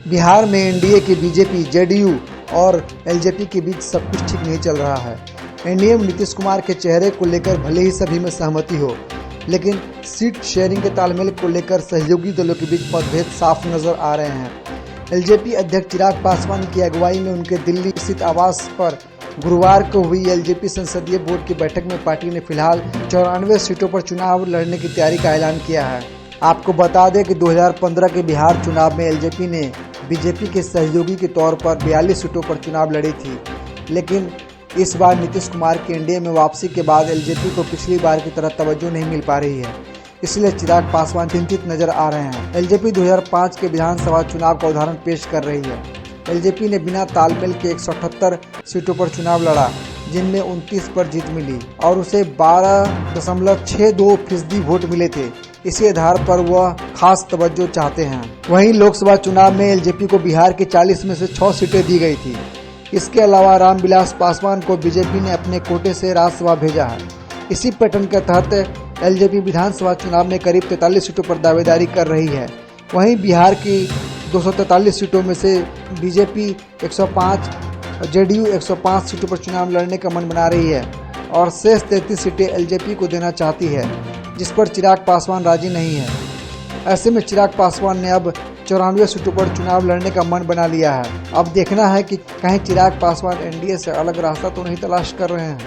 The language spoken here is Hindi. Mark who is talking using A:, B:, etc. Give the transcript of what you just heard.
A: बिहार में एनडीए के बीजेपी, जेडीयू और एलजेपी के बीच सब कुछ ठीक नहीं चल रहा है। एनडीए में नीतीश कुमार के चेहरे को लेकर भले ही सभी में सहमति हो, लेकिन सीट शेयरिंग के तालमेल को लेकर सहयोगी दलों के बीच मतभेद साफ नजर आ रहे हैं। एलजेपी अध्यक्ष चिराग पासवान की अगुवाई में उनके दिल्ली स्थित आवास पर गुरुवार को हुई एलजेपी संसदीय बोर्ड की बैठक में पार्टी ने फिलहाल 94 सीटों पर चुनाव लड़ने की तैयारी का ऐलान किया है। आपको बता दें कि 2015 के बिहार चुनाव में एलजेपी ने बीजेपी के सहयोगी के तौर पर 42 सीटों पर चुनाव लड़ी थी, लेकिन इस बार नीतीश कुमार के एनडीए में वापसी के बाद एलजेपी को पिछली बार की तरह तवज्जो नहीं मिल पा रही है, इसलिए चिराग पासवान चिंतित नजर आ रहे हैं। एलजेपी 2005 के विधानसभा चुनाव का उदाहरण पेश कर रही है। एलजेपी ने बिना तालमेल के 178 सीटों पर चुनाव लड़ा, जिनमें 29 पर जीत मिली और उसे 12.62% वोट मिले थे। इसी आधार पर वह खास तवज्जो चाहते हैं। वहीं लोकसभा चुनाव में एलजेपी को बिहार के 40 में से 6 सीटें दी गई थी। इसके अलावा रामविलास पासवान को बीजेपी ने अपने कोटे से राज्यसभा भेजा है। इसी पैटर्न के तहत एलजेपी विधानसभा चुनाव में करीब 43 सीटों पर दावेदारी कर रही है। वहीं बिहार की 243 सीटों में से बीजेपी 105 और जेडीयू 105 सीटों पर चुनाव लड़ने का मन बना रही है और शेष 33 सीटें एलजेपी को देना चाहती है, जिस पर चिराग पासवान राजी नहीं है। ऐसे में चिराग पासवान ने अब 94 सीटों पर चुनाव लड़ने का मन बना लिया है। अब देखना है कि कहीं चिराग पासवान एनडीए से अलग रास्ता तो नहीं तलाश कर रहे हैं।